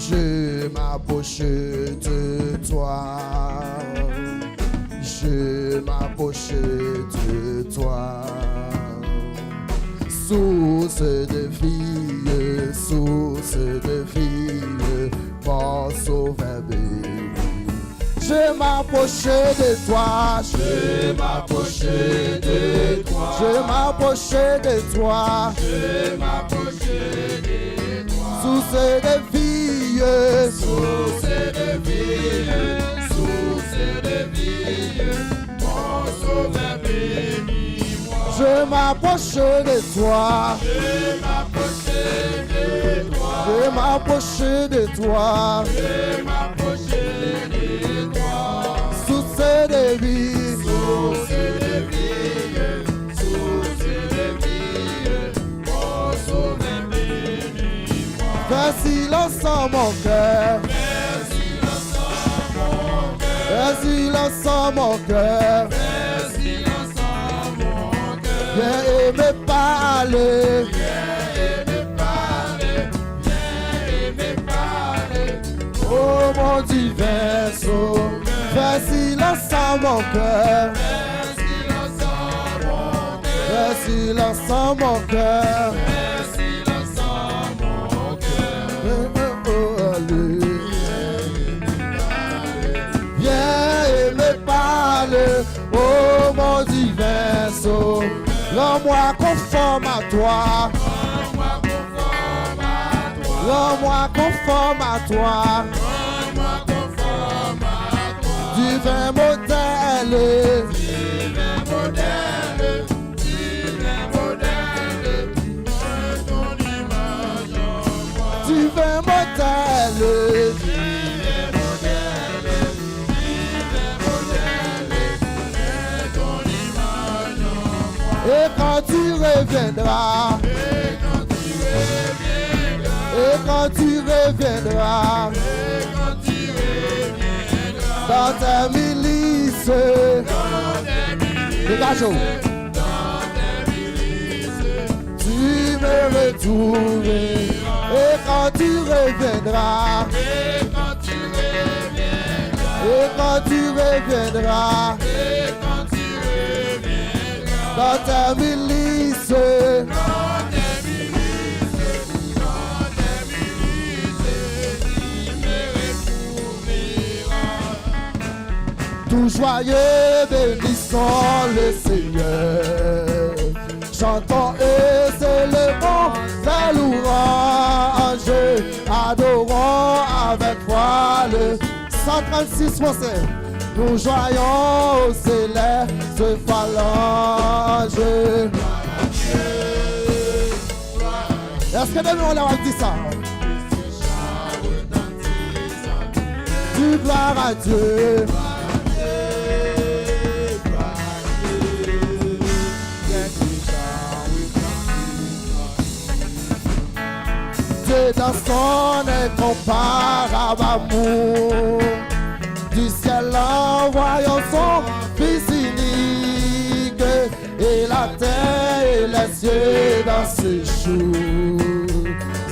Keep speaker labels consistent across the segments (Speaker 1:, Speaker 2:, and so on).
Speaker 1: Je m'approche de toi. Je m'approche de toi. Source de vie, mon sauveur béni. Je m'approche de toi,
Speaker 2: Je m'approche de toi.
Speaker 1: je m'approche de toi.
Speaker 2: Je m'approche de toi.
Speaker 1: Source de vie,
Speaker 2: Source de vie, source de vie, mon sauveur bénis-moi.
Speaker 1: je m'approche de toi,
Speaker 2: Je m'approche de toi.
Speaker 1: je m'approche de toi.
Speaker 2: Je m'approche de toi.
Speaker 1: Source de vie,
Speaker 2: Source de vie, source de vie, mon sauveur bénis-moi.
Speaker 1: fais silence en mon cœur,
Speaker 2: Fais silence en mon cœur.
Speaker 1: fais silence en mon cœur.
Speaker 2: Fais silence en mon cœur.
Speaker 1: Viens et me parler,
Speaker 2: Viens et me parler. Viens et me parler.
Speaker 1: oh mon divin sauveur. Fais silence en mon cœur,
Speaker 2: Fais silence en mon cœur.
Speaker 1: fais silence en mon cœur.
Speaker 2: Fais silence en mon cœur.
Speaker 1: Viens et me parler, oh mon divin sauveur. Rends-moi conforme à toi,
Speaker 2: Rends-moi conforme à toi.
Speaker 1: rends-moi conforme à toi.
Speaker 2: Rends-moi conforme à toi.
Speaker 1: Divin modèle,
Speaker 2: Divin modèle, divin modèle, de ton image en moi.
Speaker 1: divin modèle.
Speaker 2: Divin modèle, de ton image en moi.
Speaker 1: Et quand tu reviendras,
Speaker 2: Et quand tu reviendras,
Speaker 1: et quand tu reviendras,
Speaker 2: et quand tu reviendras,
Speaker 1: dans ta milice,
Speaker 2: dans tes milices,
Speaker 1: dégage-o.
Speaker 2: dans tes milices,
Speaker 1: Tu me retrouveras. Et quand tu reviendras,
Speaker 2: et quand tu reviendras,
Speaker 1: et quand tu reviendras,
Speaker 2: et quand tu reviendras,
Speaker 1: dans ta milice,
Speaker 2: dans tes milices, tu me retrouveras.
Speaker 1: tout joyeux, bénissons le Seigneur. Chantons et célébrons sa louange, adorons avec foi le 136 français. Nous joyons au céleste phalange. Est-ce que demain on a dit ça? Tu gloire à Dieu. Dieu dans son incomparable amour, du ciel envoyant son Fils unique, et la terre et les cieux dans ce jour,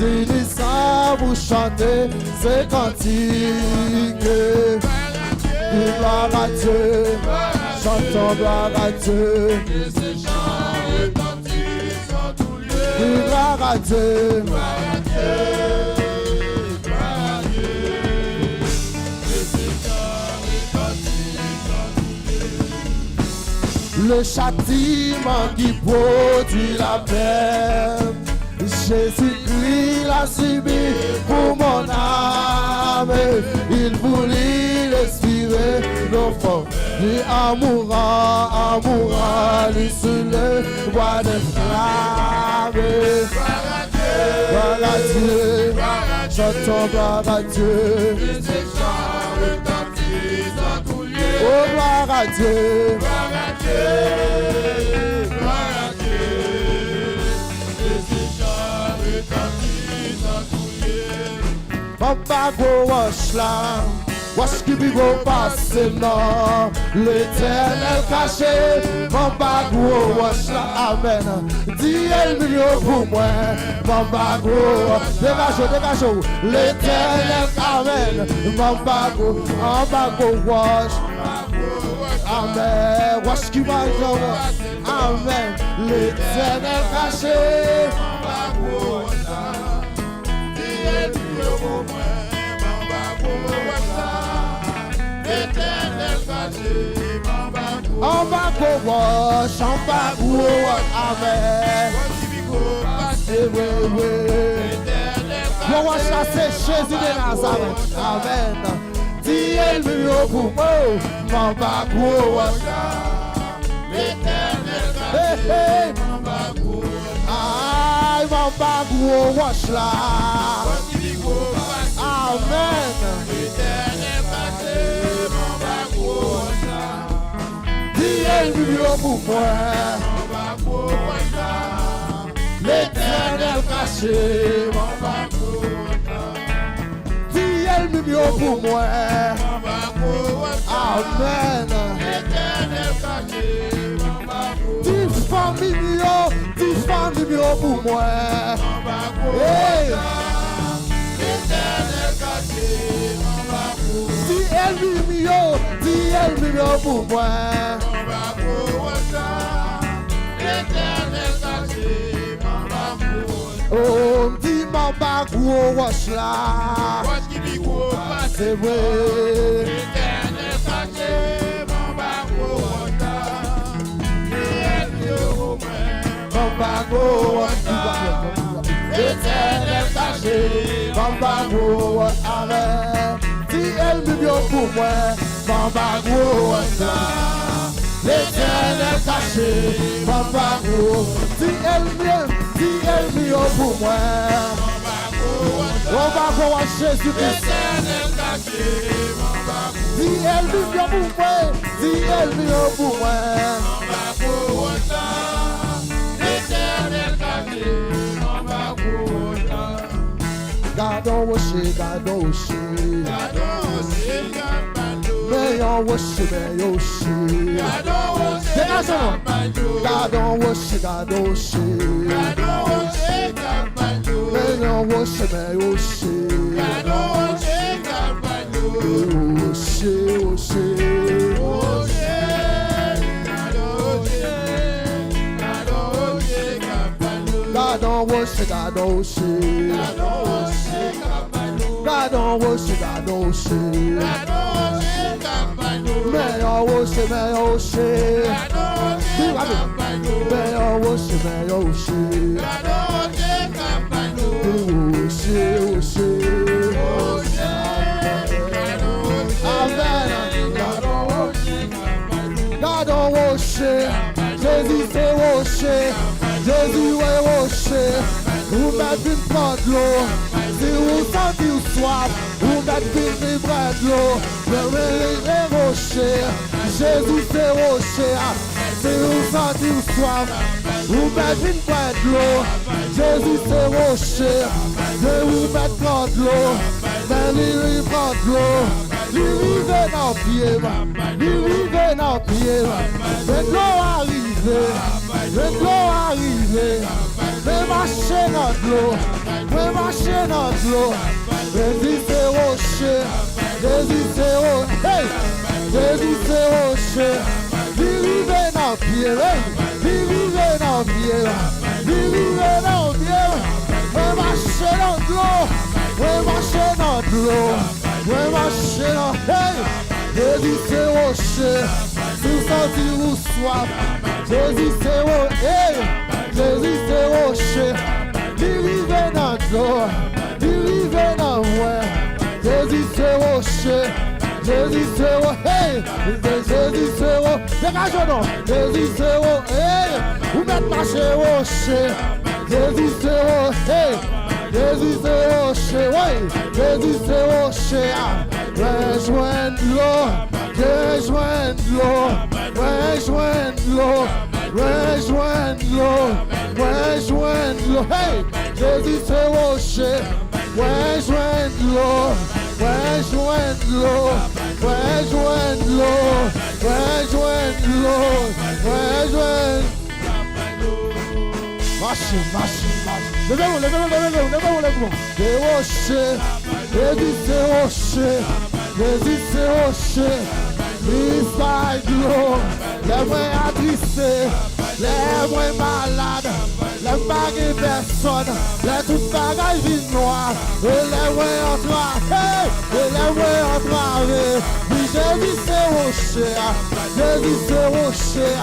Speaker 1: unissant vous chantez ces cantiques. Gloire à Dieu, chantons gloire à Dieu.
Speaker 2: Que ces chants retentissent en tout lieu.
Speaker 1: Gloire à Dieu.
Speaker 2: Gloire à Dieu, gloire à Dieu. Que ces chants retentissent en tout lieu.
Speaker 1: Le châtiment qui produit la paix, Jésus-Christ l'a subi pour mon âme. Il voulut respirer nos forces. Et en mourant, lui sur le bois de flamme. Gloire à Dieu, chantons gloire à Dieu.
Speaker 2: Que ces chants retentissent en tout lieu.
Speaker 1: Oh, gloire à Dieu.
Speaker 2: Gloire à Dieu, gloire à Dieu. Que ces chants retentissent en tout lieu.
Speaker 1: Papa go wash la, Wesh qui bi go passe non. L'éternel caché, mon bagou, wesh la amen. 10 millions pour moi, mon bagou. Dégage, l'éternel amen. Mon bagou, en bagou, wesh. Amen, wesh qui va amen. L'éternel caché, mon bagou, on va go wash, on va go wash, amen. Go wash la c'est Jésus de Nazareth, amen. Dis-le mieux pour moi, on va go wash. L'éternel, on va go wash. Aïe, on va go wash là. Amen. Dis-le pour moi. L'éternel caché. Dis-le pour moi. Amen. Dis famille pour moi. Hey. Dis-le pour moi. Oh, dis mon bagou wash là. C'est vrai. Mon bagou wash. L'éternel caché. Mon bagou wash. Amen. Dis-le pour moi. Mon bagou wash. L'éternel caché, papa gros. Dis-le pour moi. On va voir Jésus-Christ. L'éternel caché, papa gros. Dis-le pour moi. Dis-le pour moi. L'éternel caché, papa gros. Gardons aussi, gardons aussi. Mais on worship, mais aussi. God don't worship, God don't worship. Mais on worship, mais aussi. God don't worship, God don't worship. God don't worship, God don't worship. Mais on worship, mais aussi. Mais on worship, mais aussi. Amen. God don't worship. Jésus c'est worship. Jésus est worship. Vous mettez une prendre l'eau. Si vous sentez soif, vous mettez une prendre l'eau. Mais rocher, Jésus c'est rocher. Si vous sentez soif, vous mettez une prendre l'eau. Jésus c'est rocher. Je vous mets prendre l'eau. Mais lui prend l'eau. Lui vient dans pied. Lui vient dans pied. Mais l'eau arrive. Mais l'eau arrive. Mais marcher dans l'eau. Mais marcher dans l'eau. Jésus c'est rocher. Jésus c'est rocher. Hey! Jésus c'est rocher. Lui vient dans pied. Lui vient dans pied. Lui vient dans pied. Mais marcher dans l'eau. Mais marcher dans l'eau. Mais marcher dans l'eau. Hey! Jésus c'est rocher. Si vous sentez vous soif. Jésus c'est rocher. Jésus c'est rocher. Lui vient dans l'eau. Lui vient dans l'eau. Jésus c'est rocher. Jésus c'est rocher. Hey! Jésus c'est rocher. Dégage non. Jésus c'est rocher. Hey! Vous mettez marcher rocher. Jésus c'est rocher. Jésus c'est rocher. Oui. Jésus c'est rocher. Rejoindre l'eau. Rejoindre l'eau. Rejoindre l'eau. Rejoindre l'eau. Rejoindre l'eau. Hey! Jésus c'est rocher. Rejoindre l'eau. Rejoindre l'eau, rejoindre l'eau, rejoindre l'eau, rejoindre. Marchez, marchez, marchez. Levez-vous, levez-vous, levez-vous, levez-vous, levez-vous. Des rochers, Jésus c'est rocher, Jésus c'est rocher. Israël de l'eau, les moins attristés, les moins malades, les bagues personnes, les toutes bagailles vides noires, et les moins entravés, et les moins entravés. Oui, Jésus c'est rocher, Jésus c'est rocher,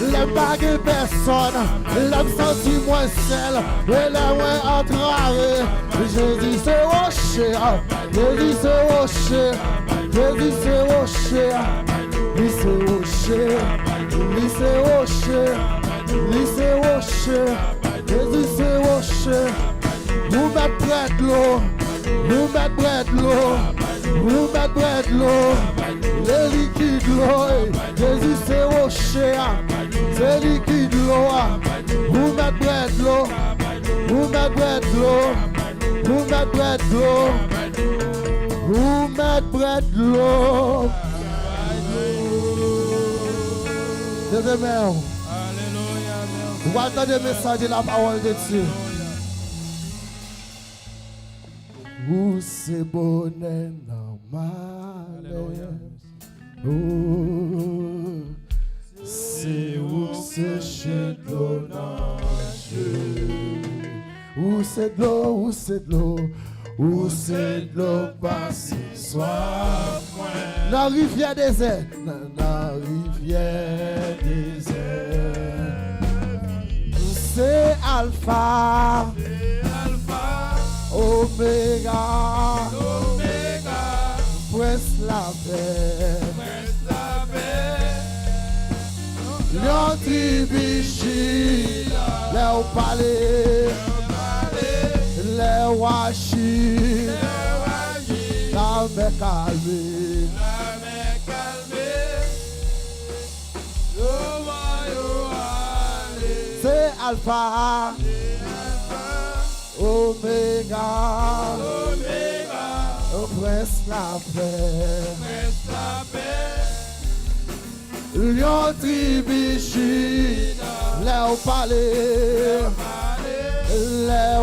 Speaker 1: les bagues personnes, les sentis moins sel, et les moins entravés. Jésus c'est rocher, Jésus c'est rocher, Jésus c'est rocher. Lycée rocher, lycée rocher, lycée rocher, Jésus c'est rocher. Vous mettez près de l'eau, vous mettez près de l'eau, vous mettez près de l'eau, le liquide l'eau, Jésus c'est rocher, c'est liquide l'eau. Vous mettez près de l'eau, vous mettez près de l'eau, vous mettez près de l'eau, vous mettez près de l'eau. Alléluia. Vous entendez le message de la parole de Dieu. Où c'est bonheur normal. Oh, c'est où c'est chez l'eau. Où c'est de l'eau, où c'est de l'eau, où c'est de l'eau passée. Soif, la rivière désert, la rivière désert. C'est Alpha, Oméga, Prince la paix, Lion Tribichi, les palais, les wachis, la mer calmée. C'est Alpha, Oméga, Prince la paix, Lion Tribichi, les palais, les